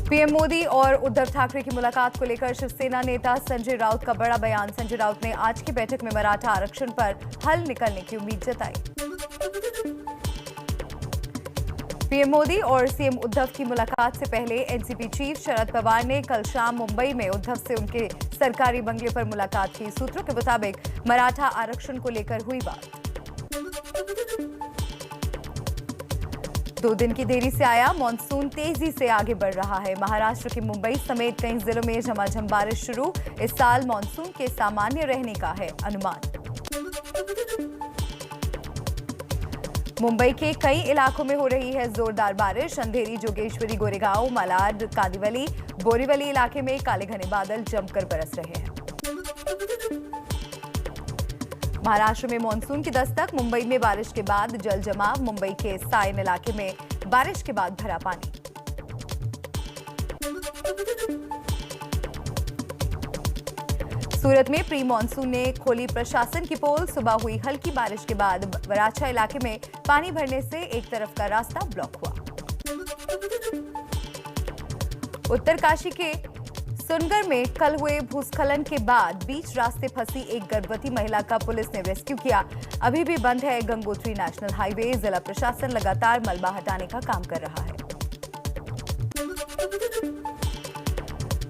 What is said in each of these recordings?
PM Modi और उद्धव ठाकरे की मुलाकात को लेकर शिवसेना नेता संजय राउत का बड़ा बयान। संजय राउत ने आज की बैठक में मराठा आरक्षण पर हल निकलने की उम्मीद जताई। पीएम मोदी और सीएम उद्धव की मुलाकात से पहले एनसीपी चीफ शरद पवार ने कल शाम मुंबई में उद्धव से उनके सरकारी बंगले पर मुलाकात की। सूत्रों के मुताबिक मराठा आरक्षण को लेकर हुई बात। 2 दिन की देरी से आया मॉनसून तेजी से आगे बढ़ रहा है। महाराष्ट्र के मुंबई समेत कई जिलों में झमाझम बारिश शुरू। इस साल मॉनसून के सामान्य रहने का है अनुमान। मुंबई के कई इलाकों में हो रही है जोरदार बारिश। अंधेरी, जोगेश्वरी, गोरेगांव, मालाड, कांदिवली, बोरीवली इलाके में काले घने बादल जमकर बरस रहे हैं। महाराष्ट्र में मॉनसून की दस्तक। मुंबई में बारिश के बाद जल जमाव। मुंबई के साइन इलाके में बारिश के बाद भरा पानी। सूरत में प्री मॉनसून ने खोली प्रशासन की पोल। सुबह हुई हल्की बारिश के बाद वराछा इलाके में पानी भरने से एक तरफ का रास्ता ब्लॉक हुआ। उत्तरकाशी के सुनगर में कल हुए भूस्खलन के बाद बीच रास्ते फंसी एक गर्भवती महिला का पुलिस ने रेस्क्यू किया। अभी भी बंद है गंगोत्री नेशनल हाईवे। जिला प्रशासन लगातार मलबा हटाने का काम कर रहा है।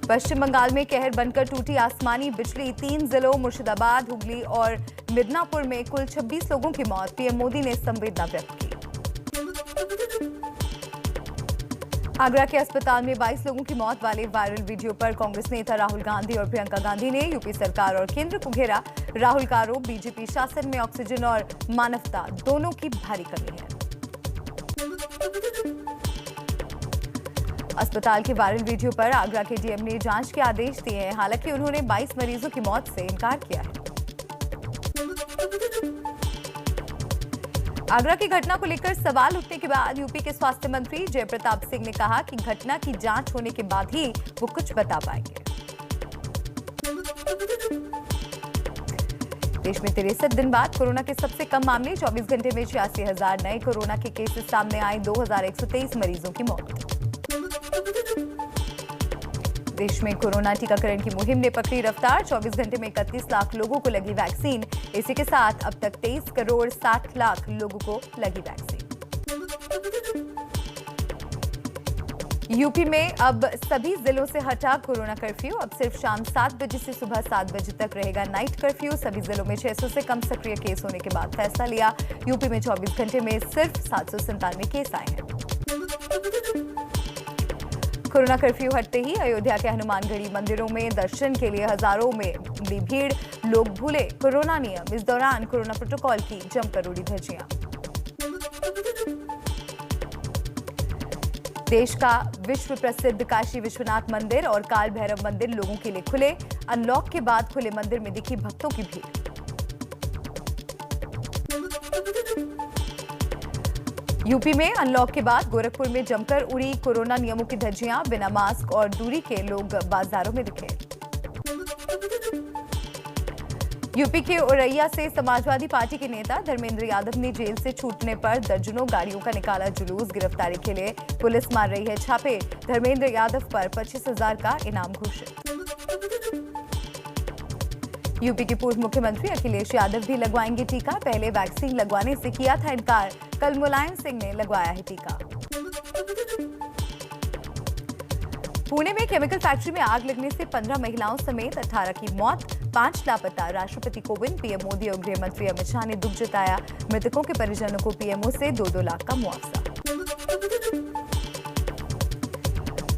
पश्चिम बंगाल में कहर बनकर टूटी आसमानी बिजली। 3 जिलों मुर्शिदाबाद, हुगली और मिदनापुर में कुल 26 लोगों की मौत। पीएम मोदी ने संवेदना व्यक्त की। आगरा के अस्पताल में 22 लोगों की मौत वाले वायरल वीडियो पर कांग्रेस नेता राहुल गांधी और प्रियंका गांधी ने यूपी सरकार और केंद्र को घेरा। राहुल का आरोप, बीजेपी शासन में ऑक्सीजन और मानवता दोनों की भारी कमी है। अस्पताल के वायरल वीडियो पर आगरा के डीएम ने जांच के आदेश दिए हैं। हालांकि उन्होंने 22 मरीजों की मौत से इनकार किया है। आगरा की घटना को लेकर सवाल उठने के बाद यूपी के स्वास्थ्य मंत्री जयप्रताप सिंह ने कहा कि घटना की जांच होने के बाद ही वो कुछ बता पाएंगे। देश में 63 दिन बाद कोरोना के सबसे कम मामले। 24 घंटे में 86,000 नए कोरोना के केसेस सामने आए। 2,123 मरीजों की मौत। देश में कोरोना टीकाकरण की मुहिम ने पकड़ी रफ्तार। 24 घंटे में 31 लाख लोगों को लगी वैक्सीन। इसी के साथ अब तक 23 करोड़ 60 लाख लोगों को लगी वैक्सीन। यूपी में अब सभी जिलों से हटा कोरोना कर्फ्यू। अब सिर्फ शाम 7 बजे से सुबह 7 बजे तक रहेगा नाइट कर्फ्यू। सभी जिलों में 600 से कम सक्रिय केस होने के बाद फैसला लिया। यूपी में 24 घंटे में सिर्फ 797 केस आए हैं। कोरोना कर्फ्यू हटते ही अयोध्या के हनुमानगढ़ी मंदिरों में दर्शन के लिए हजारों में उमड़ी भीड़। लोग भूले कोरोना नियम। इस दौरान कोरोना प्रोटोकॉल की जमकर उड़ी धज्जियां। देश का विश्व प्रसिद्ध काशी विश्वनाथ मंदिर और काल भैरव मंदिर लोगों के लिए खुले। अनलॉक के बाद खुले मंदिर में दिखी भक्तों की भीड़। यूपी में अनलॉक के बाद गोरखपुर में जमकर उड़ी कोरोना नियमों की धज्जियां। बिना मास्क और दूरी के लोग बाजारों में दिखे। यूपी के औरैया से समाजवादी पार्टी के नेता धर्मेंद्र यादव ने जेल से छूटने पर दर्जनों गाड़ियों का निकाला जुलूस। गिरफ्तारी के लिए पुलिस मार रही है छापे। धर्मेंद्र यादव पर 25,000 का इनाम घोषित। यूपी के पूर्व मुख्यमंत्री अखिलेश यादव भी लगवाएंगे टीका। पहले वैक्सीन लगवाने से किया था इनकार। कल मुलायम सिंह ने लगवाया है टीका। पुणे में केमिकल फैक्ट्री में आग लगने से 15 महिलाओं समेत 18 की मौत, 5 लापता। राष्ट्रपति कोविंद, पीएम मोदी और गृह मंत्री अमित शाह ने दुख जताया। मृतकों के परिजनों को पीएमओ से 2-2 लाख का मुआवजा।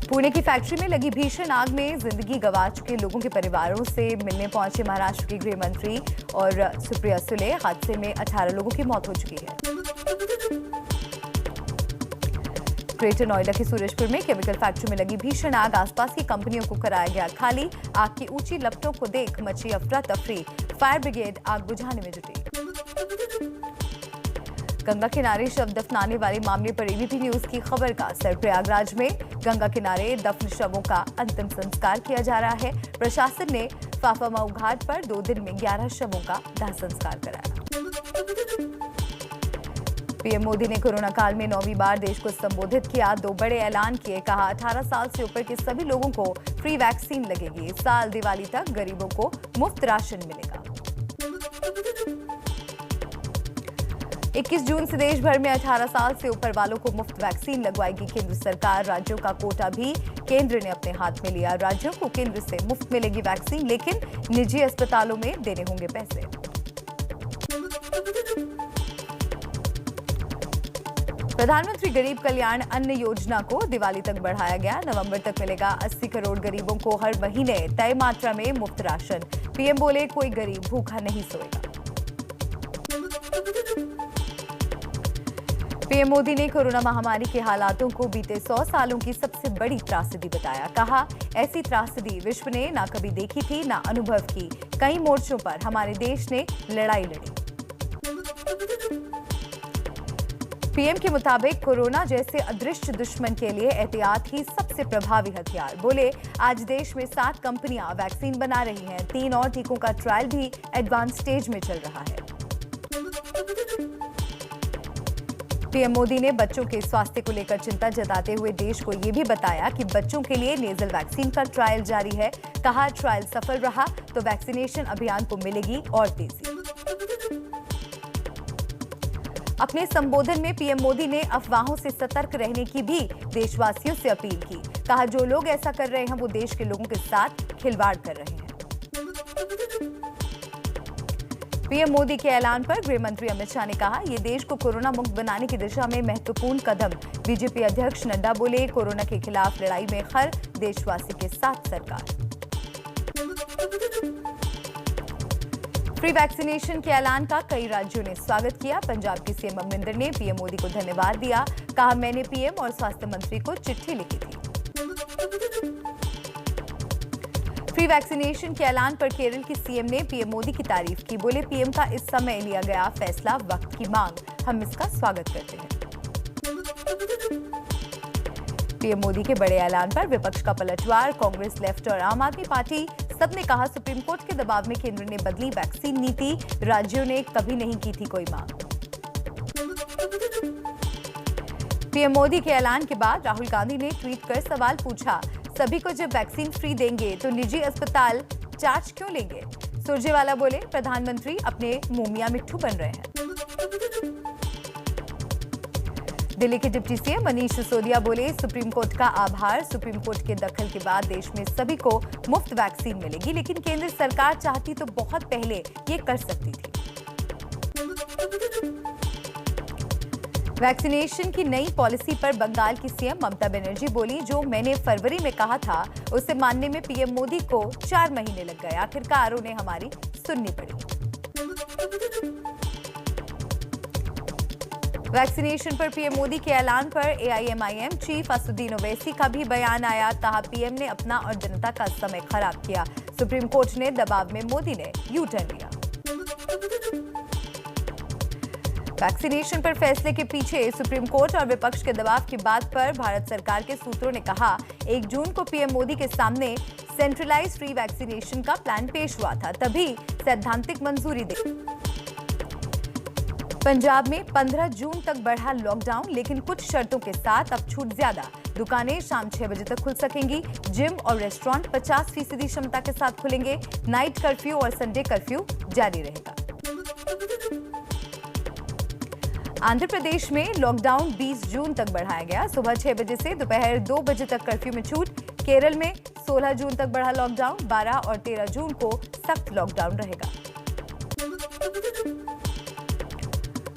पुणे की फैक्ट्री में लगी भीषण आग में जिंदगी गंवा चुके लोगों के परिवारों से मिलने पहुंचे महाराष्ट्र के गृह मंत्री और सुप्रिया सुले। हादसे में 18 लोगों की मौत हो चुकी है। ग्रेटर नोएडा के सूरजपुर में केमिकल फैक्ट्री में लगी भीषण आग। आसपास की कंपनियों को कराया गया खाली। आग की ऊंची लपटों को देख मची अफरा तफरी। फायर ब्रिगेड आग बुझाने में जुटी। गंगा किनारे शव दफनाने वाले मामले पर एबीपी न्यूज की खबर का असर। प्रयागराज में गंगा किनारे दफन शवों का अंतिम संस्कार किया जा रहा है। प्रशासन ने फाफामऊ घाट पर 2 दिन में 11 शवों का दाह संस्कार कराया। पीएम मोदी ने कोरोना काल में 9वीं बार देश को संबोधित किया। 2 बड़े ऐलान किए। कहा 18 साल से ऊपर के सभी लोगों को फ्री वैक्सीन लगेगी। इस साल दिवाली तक गरीबों को मुफ्त राशन मिलेगा। 21 जून से देश भर में 18 साल से ऊपर वालों को मुफ्त वैक्सीन लगवाएगी केंद्र सरकार। राज्यों का कोटा भी केंद्र ने अपने हाथ में लिया। राज्यों को केंद्र से मुफ्त मिलेगी वैक्सीन, लेकिन निजी अस्पतालों में देने होंगे पैसे। प्रधानमंत्री गरीब कल्याण अन्न योजना को दिवाली तक बढ़ाया गया। नवंबर तक मिलेगा 80 करोड़ गरीबों को हर महीने तय मात्रा में मुफ्त राशन। पीएम बोले कोई गरीब भूखा नहीं सोएगा। पीएम मोदी ने कोरोना महामारी के हालातों को बीते 100 सालों की सबसे बड़ी त्रासदी बताया। कहा ऐसी त्रासदी विश्व ने ना कभी देखी थी, ना अनुभव की। कई मोर्चों पर हमारे देश ने लड़ाई लड़ी। पीएम के मुताबिक कोरोना जैसे अदृश्य दुश्मन के लिए एहतियात ही सबसे प्रभावी हथियार। बोले आज देश में 7 कंपनियां वैक्सीन बना रही हैं। 3 और टीकों का ट्रायल भी एडवांस स्टेज में चल रहा है। पीएम मोदी ने बच्चों के स्वास्थ्य को लेकर चिंता जताते हुए देश को यह भी बताया कि बच्चों के लिए नेजल वैक्सीन का ट्रायल जारी है। कहा ट्रायल सफल रहा तो वैक्सीनेशन अभियान को मिलेगी और तेजी। अपने संबोधन में पीएम मोदी ने अफवाहों से सतर्क रहने की भी देशवासियों से अपील की। कहा जो लोग ऐसा कर रहे हैं वो देश के लोगों के साथ खिलवाड़ कर रहे हैं। पीएम मोदी के ऐलान पर गृह मंत्री अमित शाह ने कहा ये देश को कोरोना मुक्त बनाने की दिशा में महत्वपूर्ण कदम। बीजेपी अध्यक्ष नड्डा बोले कोरोना के खिलाफ लड़ाई में हर देशवासी के साथ सरकार। फ्री वैक्सीनेशन के ऐलान का कई राज्यों ने स्वागत किया। पंजाब के सीएम अमरिंदर ने पीएम मोदी को धन्यवाद दिया। कहा मैंने पीएम और स्वास्थ्य मंत्री को चिट्ठी लिखी थी। फ्री वैक्सीनेशन के ऐलान पर केरल की सीएम ने पीएम मोदी की तारीफ की। बोले पीएम का इस समय लिया गया फैसला वक्त की मांग, हम इसका स्वागत करते हैं। पीएम मोदी के बड़े ऐलान पर विपक्ष का पलटवार। कांग्रेस, लेफ्ट और आम आदमी पार्टी सबने कहा सुप्रीम कोर्ट के दबाव में केंद्र ने बदली वैक्सीन नीति। राज्यों ने कभी नहीं की थी कोई मांग। पीएम मोदी के ऐलान के बाद राहुल गांधी ने ट्वीट कर सवाल पूछा सभी को जब वैक्सीन फ्री देंगे तो निजी अस्पताल चार्ज क्यों लेंगे। सुरजेवाला बोले प्रधानमंत्री अपने मुंह मिट्ठू बन रहे हैं। दिल्ली के डिप्टी सीएम मनीष सिसोदिया बोले सुप्रीम कोर्ट का आभार। सुप्रीम कोर्ट के दखल के बाद देश में सभी को मुफ्त वैक्सीन मिलेगी, लेकिन केंद्र सरकार चाहती तो बहुत पहले ये कर सकती थी। वैक्सीनेशन की नई पॉलिसी पर बंगाल की सीएम ममता बनर्जी बोली जो मैंने फरवरी में कहा था उसे मानने में पीएम मोदी को 4 महीने लग गए। आखिरकार उन्हें हमारी सुननी पड़ी। वैक्सीनेशन पर पीएम मोदी के ऐलान पर एआईएमआईएम चीफ असदुद्दीन ओवैसी का भी बयान आया। कहा पीएम ने अपना और जनता का समय खराब किया। सुप्रीम कोर्ट ने दबाव में मोदी ने यू टर्न लिया। वैक्सीनेशन पर फैसले के पीछे सुप्रीम कोर्ट और विपक्ष के दबाव की बात पर भारत सरकार के सूत्रों ने कहा 1 जून को पीएम मोदी के सामने सेंट्रलाइज्ड फ्री वैक्सीनेशन का प्लान पेश हुआ था, तभी सैद्धांतिक मंजूरी दी। पंजाब में 15 जून तक बढ़ा लॉकडाउन, लेकिन कुछ शर्तों के साथ अब छूट ज्यादा। दुकानें शाम 6 बजे तक खुल सकेंगी। जिम और रेस्टोरेंट 50% क्षमता के साथ खुलेंगे। नाइट कर्फ्यू और संडे कर्फ्यू जारी रहेगा। आंध्र प्रदेश में लॉकडाउन 20 जून तक बढ़ाया गया। सुबह 6 बजे से दोपहर 2 बजे तक कर्फ्यू में छूट। केरल में 16 जून तक बढ़ा लॉकडाउन। 12 और 13 जून को सख्त लॉकडाउन रहेगा।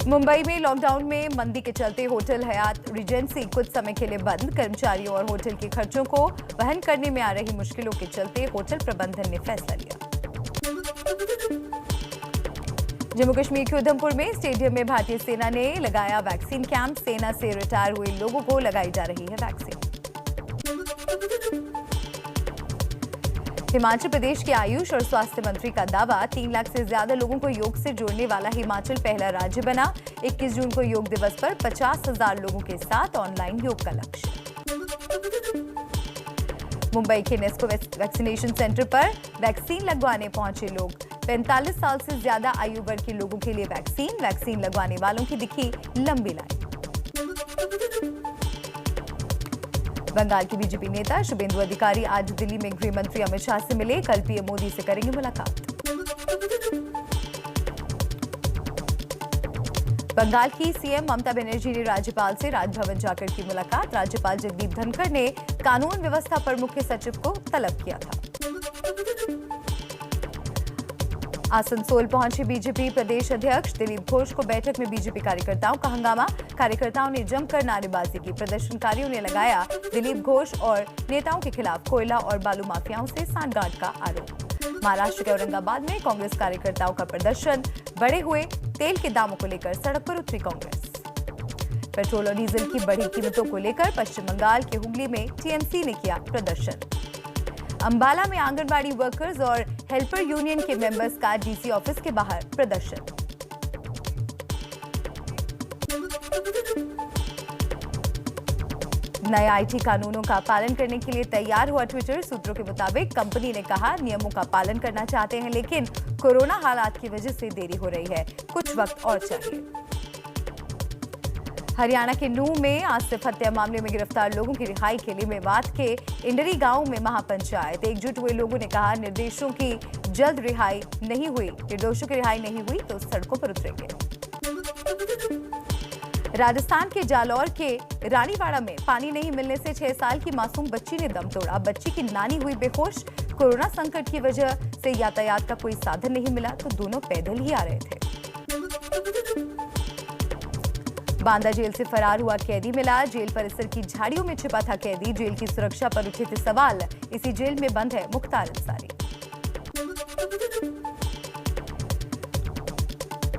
मुंबई में लॉकडाउन में मंदी के चलते होटल हयात रिजेंसी कुछ समय के लिए बंद। कर्मचारियों और होटल के खर्चों को वहन करने में आ रही मुश्किलों के चलते होटल प्रबंधन ने फैसला लिया। जम्मू कश्मीर के उधमपुर में स्टेडियम में भारतीय सेना ने लगाया वैक्सीन कैंप। सेना से रिटायर हुए लोगों को लगाई जा रही है वैक्सीन। हिमाचल प्रदेश के आयुष और स्वास्थ्य मंत्री का दावा 3 लाख से ज्यादा लोगों को योग से जोड़ने वाला हिमाचल पहला राज्य बना। 21 जून को योग दिवस पर 50,000 लोगों के साथ ऑनलाइन योग का लक्ष्य। मुंबई के नेस्को वैक्सीनेशन सेंटर पर वैक्सीन लगवाने पहुंचे लोग। 45 साल से ज्यादा आयु वर्ग के लोगों के लिए वैक्सीन लगवाने वालों की दिखी लंबी लाइन। बंगाल के बीजेपी नेता शुभेंदु अधिकारी आज दिल्ली में गृह मंत्री अमित शाह से मिले। कल पीएम मोदी से करेंगे मुलाकात। बंगाल की सीएम ममता बनर्जी ने राज्यपाल से राजभवन जाकर की मुलाकात। राज्यपाल जगदीप धनखड़ ने कानून व्यवस्था पर मुख्य सचिव को तलब किया था। आसनसोल पहुंचे बीजेपी प्रदेश अध्यक्ष दिलीप घोष को बैठक में बीजेपी कार्यकर्ताओं का हंगामा। कार्यकर्ताओं ने जमकर नारेबाजी की। प्रदर्शनकारियों ने लगाया दिलीप घोष और नेताओं के खिलाफ कोयला और बालू माफियाओं से सांठगांठ का आरोप। महाराष्ट्र के औरंगाबाद में कांग्रेस कार्यकर्ताओं का प्रदर्शन। बढ़े हुए तेल के दामों को लेकर सड़क पर उतरी कांग्रेस। पेट्रोल और डीजल की बढ़ी कीमतों को लेकर पश्चिम बंगाल के हुगली में टीएमसी ने किया प्रदर्शन। अंबाला में आंगनबाड़ी वर्कर्स और हेल्पर यूनियन के मेंबर्स का डीसी ऑफिस के बाहर प्रदर्शन। नए आईटी कानूनों का पालन करने के लिए तैयार हुआ ट्विटर। सूत्रों के मुताबिक कंपनी ने कहा नियमों का पालन करना चाहते हैं, लेकिन कोरोना हालात की वजह से देरी हो रही है, कुछ वक्त और चाहिए। हरियाणा के नूंह में आसिफ हत्या मामले में गिरफ्तार लोगों की रिहाई के लिए मेवात के इंडरी गांव में महापंचायत। एकजुट हुए लोगों ने कहा निर्दोषों की जल्द रिहाई नहीं हुई तो सड़कों पर उतरेंगे। राजस्थान के जालौर के रानीवाड़ा में पानी नहीं मिलने से 6 साल की मासूम बच्ची ने दम तोड़ा। बच्ची की नानी हुई बेहोश। कोरोना संकट की वजह से यातायात का कोई साधन नहीं मिला तो दोनों पैदल ही आ रहे थे। बांदा जेल से फरार हुआ कैदी मिला। जेल परिसर की झाड़ियों में छिपा था कैदी। जेल की सुरक्षा पर उठे थे सवाल। इसी जेल में बंद है मुख्तार अंसारी।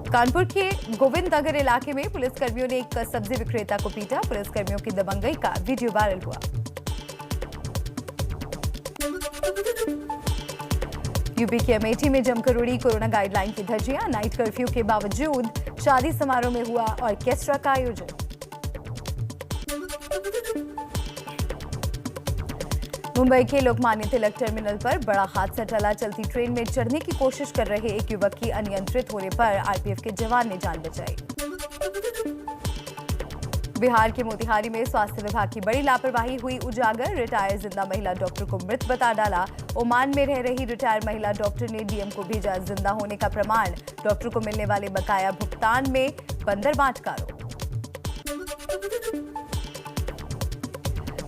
कानपुर के गोविंद नगर इलाके में पुलिसकर्मियों ने एक सब्जी विक्रेता को पीटा। पुलिसकर्मियों की दबंगई का वीडियो वायरल हुआ। यूपी के अमेठी में जमकर उड़ी कोरोना गाइडलाइन की धज्जियां। नाइट कर्फ्यू के बावजूद शादी समारोह में हुआ ऑर्केस्ट्रा का आयोजन। मुंबई के लोकमान्य तिलक टर्मिनल पर बड़ा हादसा टला। चलती ट्रेन में चढ़ने की कोशिश कर रहे एक युवक की अनियंत्रित होने पर आरपीएफ के जवान ने जान बचाई। बिहार के मोतिहारी में स्वास्थ्य विभाग की बड़ी लापरवाही हुई उजागर। रिटायर्ड जिंदा महिला डॉक्टर को मृत बता डाला। ओमान में रह रही रिटायर्ड महिला डॉक्टर ने डीएम को भेजा जिंदा होने का प्रमाण। डॉक्टर को मिलने वाले बकाया भुगतान में बंदरबांट का आरोप।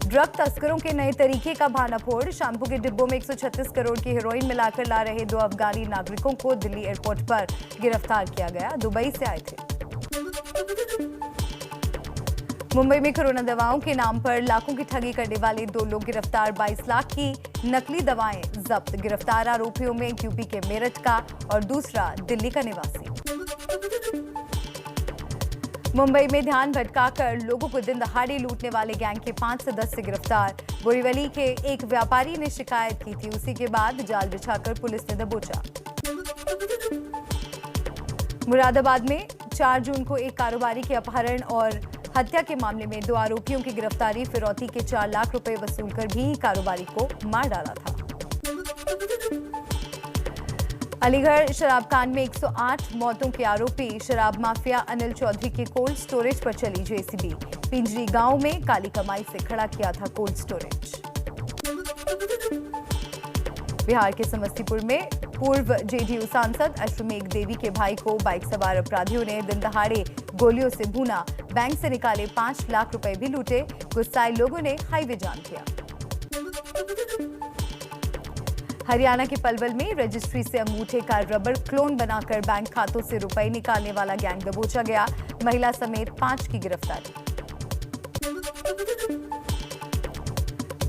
ड्रग तस्करों के नए तरीके का भानाफोड़। शैम्पू के डिब्बों में 136 करोड़ की हेरोइन मिलाकर ला रहे 2 अफगानी नागरिकों को दिल्ली एयरपोर्ट पर गिरफ्तार किया गया। दुबई से आए थे। मुंबई में कोरोना दवाओं के नाम पर लाखों की ठगी करने वाले 2 लोग गिरफ्तार। 22 लाख की नकली दवाएं जब्त। गिरफ्तार आरोपियों में एक यूपी के मेरठ का और दूसरा दिल्ली का निवासी। मुंबई में ध्यान भटकाकर लोगों को दिन दहाड़े लूटने वाले गैंग के 5 सदस्य गिरफ्तार। बोरीवली के एक व्यापारी ने शिकायत की थी, उसी के बाद जाल बिछाकर पुलिस ने दबोचा। मुरादाबाद में 4 जून को एक कारोबारी के अपहरण और हत्या के मामले में 2 आरोपियों की गिरफ्तारी। फिरौती के 4 लाख रुपए वसूलकर भी कारोबारी को मार डाला था। अलीगढ़ शराब कांड में 108 मौतों के आरोपी शराब माफिया अनिल चौधरी के कोल्ड स्टोरेज पर चली जेसीबी। पिंजरी गांव में काली कमाई से खड़ा किया था कोल्ड स्टोरेज। बिहार के समस्तीपुर में पूर्व जेडीयू सांसद अश्वमेघ देवी के भाई को बाइक सवार अपराधियों ने दिन दहाड़े गोलियों से भूना। बैंक से निकाले 5 लाख रुपए भी लूटे। गुस्साए लोगों ने हाईवे जाम किया। हरियाणा के पलवल में रजिस्ट्री से अंगूठे का रबर क्लोन बनाकर बैंक खातों से रुपए निकालने वाला गैंग दबोचा गया। महिला समेत 5 की गिरफ्तारी।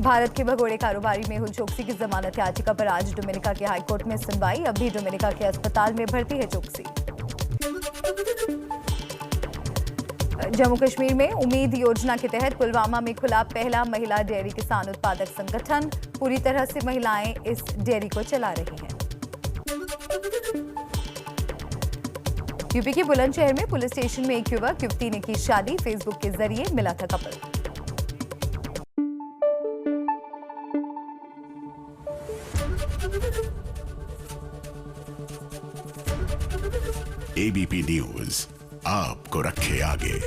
भारत के भगोड़े कारोबारी मेहुल चोकसी की जमानत याचिका पर आज डोमिनिका के हाईकोर्ट में सुनवाई। अभी डोमिनिका के अस्पताल में भर्ती है चोकसी। जम्मू कश्मीर में उम्मीद योजना के तहत पुलवामा में खुला पहला महिला डेयरी किसान उत्पादक संगठन। पूरी तरह से महिलाएं इस डेयरी को चला रही हैं। यूपी के बुलंदशहर में पुलिस स्टेशन में एक युवक युवती ने की शादी। फेसबुक के जरिए मिला था कपल। एबीपी न्यूज आपको रखे आगे।